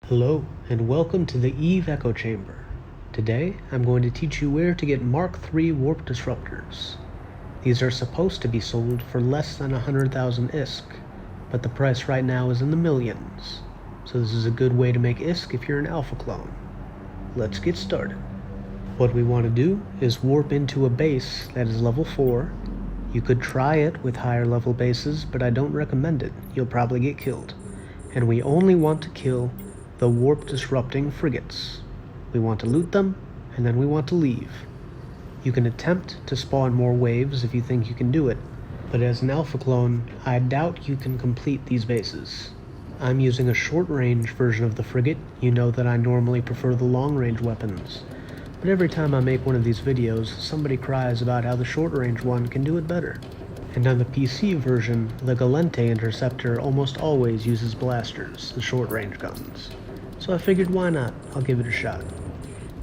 Hello, and welcome to the EVEEchoChamber. Today, I'm going to teach you where to get Mark III warp disruptors. These are supposed to be sold for less than 100,000 ISK, but the price right now is in the millions. So this is a good way to make ISK if you're an alpha clone. Let's get started. What we want to do is warp into a base that is level 4. You could try it with higher level bases, but I don't recommend it. You'll probably get killed. And we only want to kill the warp disrupting frigates. We want to loot them, and then we want to leave. You can attempt to spawn more waves if you think you can do it, but as an alpha clone, I doubt you can complete these bases. I'm using a short-range version of the frigate. You know that I normally prefer the long-range weapons, but every time I make one of these videos, somebody cries about how the short-range one can do it better. And on the PC version, the Galente Interceptor almost always uses blasters, the short-range guns. So I figured why not, I'll give it a shot.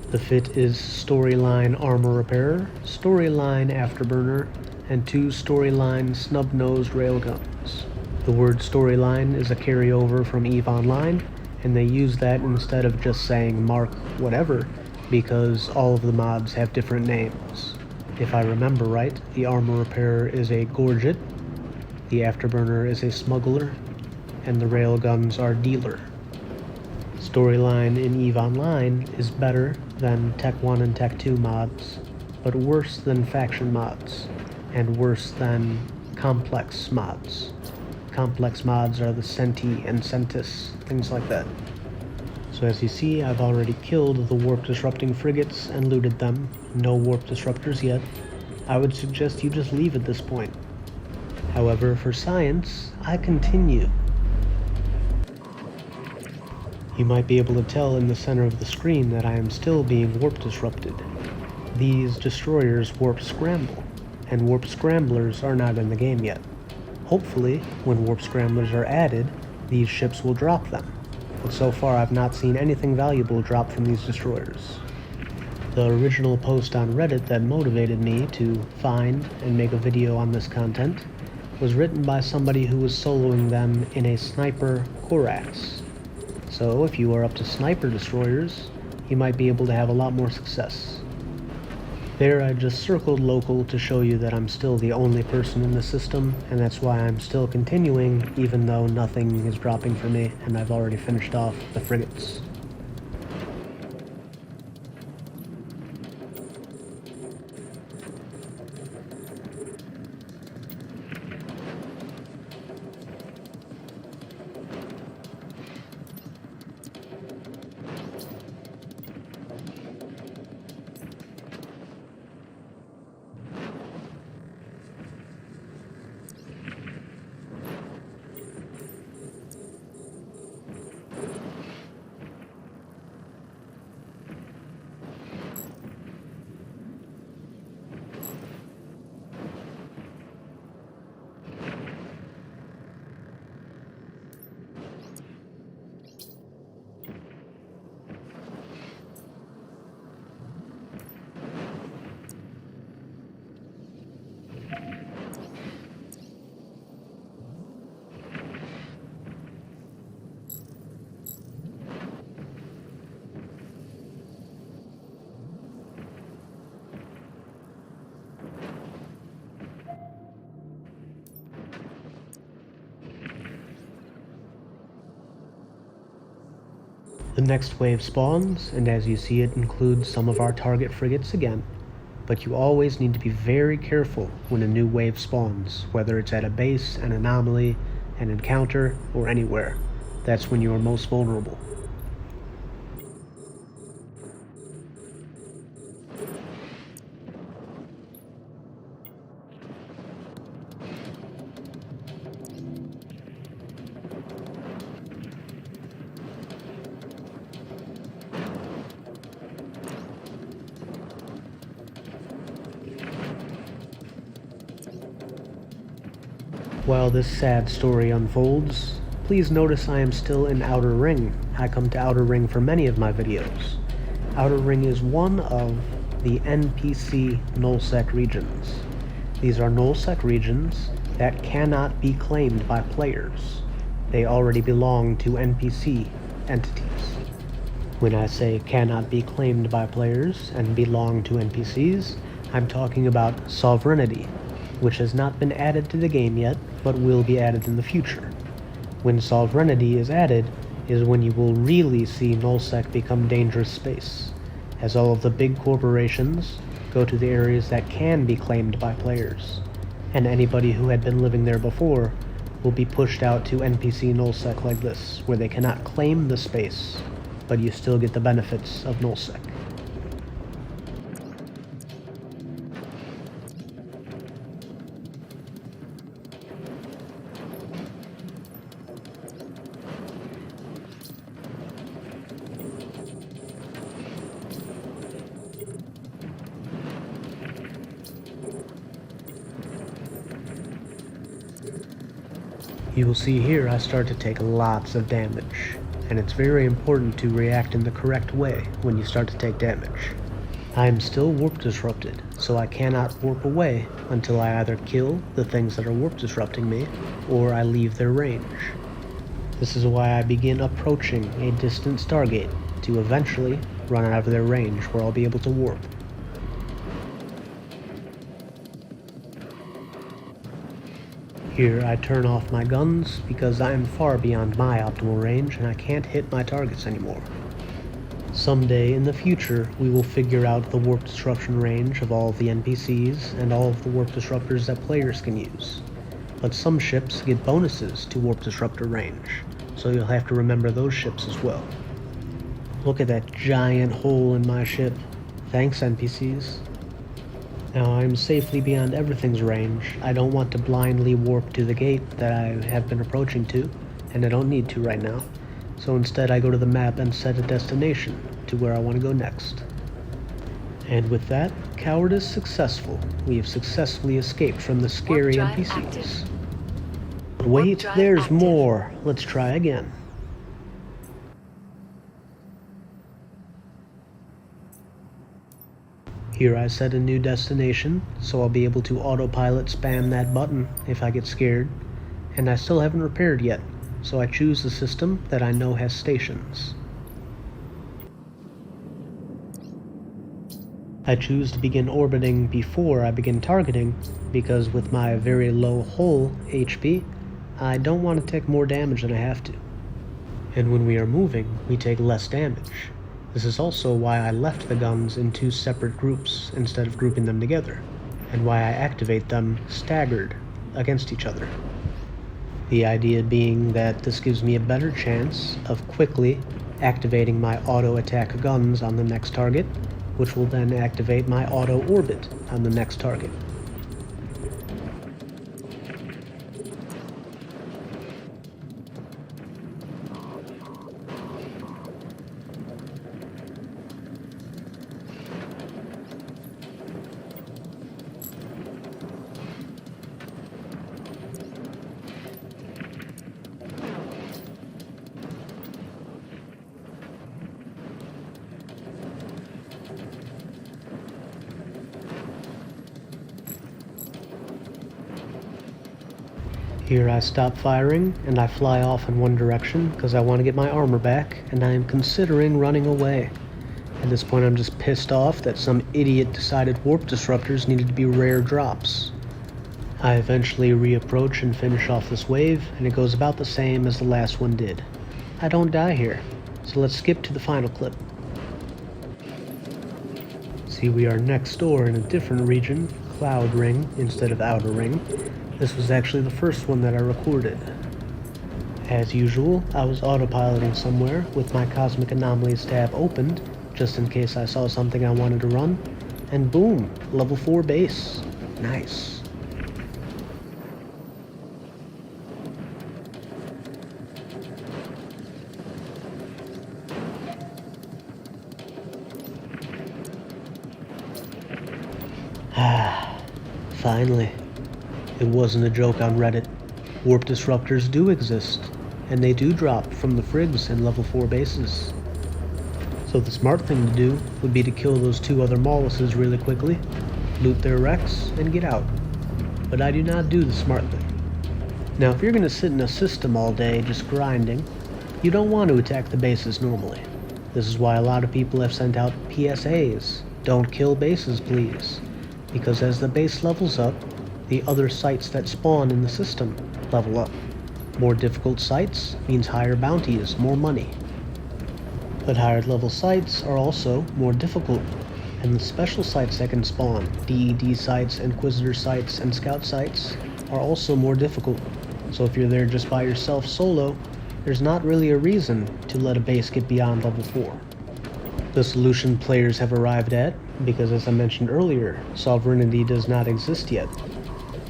The fit is Storyline Armor Repairer, Storyline Afterburner, and 2 Storyline Snub-Nosed Railguns. The word Storyline is a carryover from EVE Online, and they use that instead of just saying Mark whatever, because all of the mods have different names. If I remember right, the Armor Repairer is a Gorget, the Afterburner is a Smuggler, and the Railguns are Dealer. Storyline in EVE Online is better than Tech 1 and Tech 2 mods, but worse than faction mods, and worse than complex mods. Complex mods are the Senti and Centis, things like that. So as you see, I've already killed the warp disrupting frigates and looted them. No warp disruptors yet. I would suggest you just leave at this point. However, for science, I continue. You might be able to tell in the center of the screen that I am still being warp disrupted. These destroyers warp scramble, and warp scramblers are not in the game yet. Hopefully, when warp scramblers are added, these ships will drop them. But so far I've not seen anything valuable drop from these destroyers. The original post on Reddit that motivated me to find and make a video on this content was written by somebody who was soloing them in a sniper Korax. So if you are up to sniper destroyers, you might be able to have a lot more success. There I just circled local to show you that I'm still the only person in the system, and that's why I'm still continuing even though nothing is dropping for me and I've already finished off the frigates. The next wave spawns, and as you see it includes some of our target frigates again, but you always need to be very careful when a new wave spawns, whether it's at a base, an anomaly, an encounter, or anywhere. That's when you are most vulnerable. While this sad story unfolds, please notice I am still in Outer Ring. I come to Outer Ring for many of my videos. Outer Ring is one of the NPC nullsec regions. These are nullsec regions that cannot be claimed by players. They already belong to NPC entities. When I say cannot be claimed by players and belong to NPCs, I'm talking about sovereignty, which has not been added to the game yet, but will be added in the future. When sovereignty is added is when you will really see nullsec become dangerous space, as all of the big corporations go to the areas that can be claimed by players, and anybody who had been living there before will be pushed out to NPC nullsec like this, where they cannot claim the space, but you still get the benefits of nullsec. You will see here I start to take lots of damage, and it's very important to react in the correct way when you start to take damage. I am still warp disrupted, so I cannot warp away until I either kill the things that are warp disrupting me, or I leave their range. This is why I begin approaching a distant Stargate, to eventually run out of their range where I'll be able to warp. Here I turn off my guns because I am far beyond my optimal range and I can't hit my targets anymore. Someday in the future we will figure out the warp disruption range of all of the NPCs and all of the warp disruptors that players can use. But some ships get bonuses to warp disruptor range, so you'll have to remember those ships as well. Look at that giant hole in my ship. Thanks, NPCs. Now I'm safely beyond everything's range. I don't want to blindly warp to the gate that I have been approaching to, and I don't need to right now. So instead I go to the map and set a destination to where I want to go next. And with that, Coward is successful. We have successfully escaped from the scary NPCs. Wait, there's more. Let's try again. Here I set a new destination, so I'll be able to autopilot spam that button if I get scared, and I still haven't repaired yet, so I choose the system that I know has stations. I choose to begin orbiting before I begin targeting, because with my very low hull HP, I don't want to take more damage than I have to. And when we are moving, we take less damage. This is also why I left the guns in two separate groups instead of grouping them together, and why I activate them staggered against each other. The idea being that this gives me a better chance of quickly activating my auto attack guns on the next target, which will then activate my auto orbit on the next target. Here I stop firing, and I fly off in one direction because I want to get my armor back, and I am considering running away. At this point I'm just pissed off that some idiot decided warp disruptors needed to be rare drops. I eventually reapproach and finish off this wave, and it goes about the same as the last one did. I don't die here, so let's skip to the final clip. See, we are next door in a different region, Cloud Ring instead of Outer Ring. This was actually the first one that I recorded. As usual, I was autopiloting somewhere with my Cosmic Anomalies tab opened, just in case I saw something I wanted to run, and boom, level 4 base. Nice. Finally. It wasn't a joke on Reddit. Warp disruptors do exist, and they do drop from the frigs and level 4 bases. So the smart thing to do would be to kill those two other molluses really quickly, loot their wrecks, and get out. But I do not do the smart thing. Now if you're going to sit in a system all day just grinding, You don't want to attack the bases normally. This is why a lot of people have sent out PSAs, don't kill bases please, because as the base levels up, the other sites that spawn in the system level up. More difficult sites means higher bounties, more money. But higher level sites are also more difficult, and the special sites that can spawn, DED sites, Inquisitor sites, and Scout sites, are also more difficult. So if you're there just by yourself solo, there's not really a reason to let a base get beyond level 4. The solution players have arrived at, because as I mentioned earlier, sovereignty does not exist yet.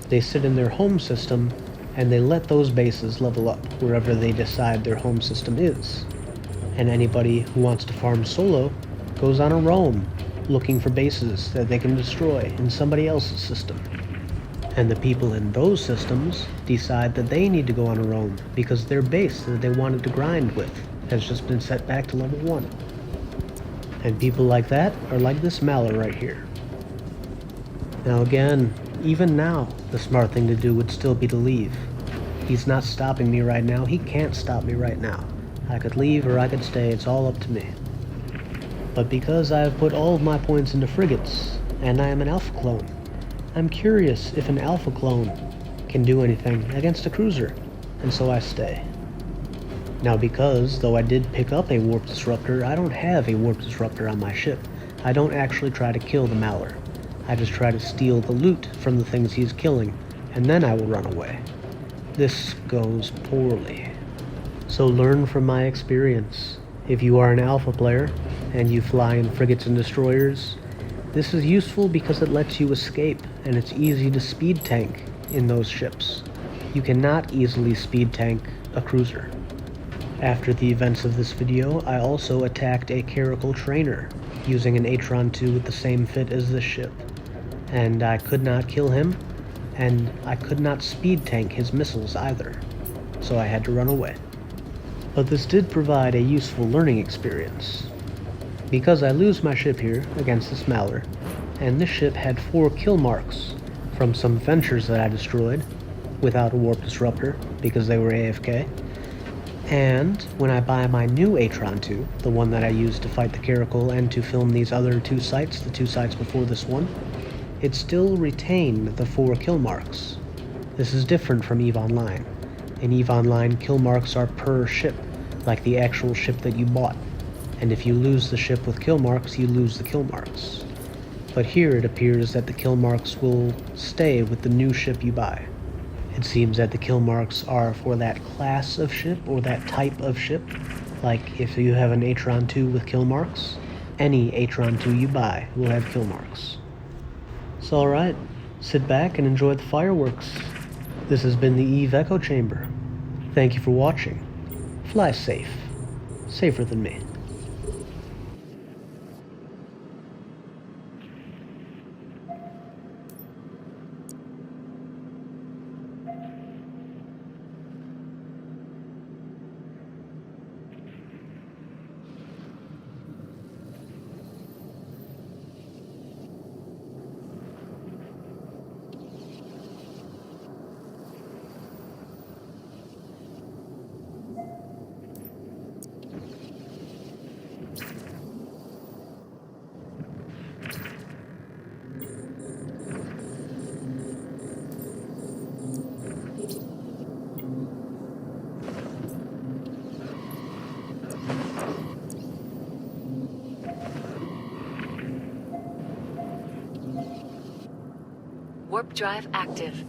They sit in their home system, and they let those bases level up wherever they decide their home system is. And anybody who wants to farm solo goes on a roam, looking for bases that they can destroy in somebody else's system. And the people in those systems decide that they need to go on a roam because their base that they wanted to grind with has just been set back to level 1. And people like that are like this Maller right here. Now again, even now, the smart thing to do would still be to leave. He's not stopping me right now, he can't stop me right now. I could leave or I could stay, it's all up to me. But because I have put all of my points into frigates, and I am an alpha clone, I'm curious if an alpha clone can do anything against a cruiser, and so I stay. Now because, though I did pick up a warp disruptor, I don't have a warp disruptor on my ship. I don't actually try to kill the Maller. I just try to steal the loot from the things he's killing, and then I will run away. This goes poorly. So learn from my experience. If you are an alpha player, and you fly in frigates and destroyers, this is useful because it lets you escape, and it's easy to speed tank in those ships. You cannot easily speed tank a cruiser. After the events of this video, I also attacked a Caracal trainer, using an Atron 2 with the same fit as this ship. And I could not kill him, and I could not speed tank his missiles either, so I had to run away. But this did provide a useful learning experience. Because I lose my ship here against this Maller, and this ship had 4 kill marks from some ventures that I destroyed without a warp disruptor because they were AFK. And when I buy my new Atron 2, the one that I used to fight the Caracal and to film these other 2 sites, the 2 sites before this one, it still retained the 4 kill marks. This is different from EVE Online. In EVE Online, kill marks are per ship, like the actual ship that you bought. And if you lose the ship with kill marks, you lose the kill marks. But here it appears that the kill marks will stay with the new ship you buy. It seems that the kill marks are for that class of ship or that type of ship. Like if you have an Atron 2 with kill marks, any Atron 2 you buy will have kill marks. So alright, sit back and enjoy the fireworks. This has been the EVEEchoChamber. Thank you for watching. Fly safe. Safer than me. Warp drive active.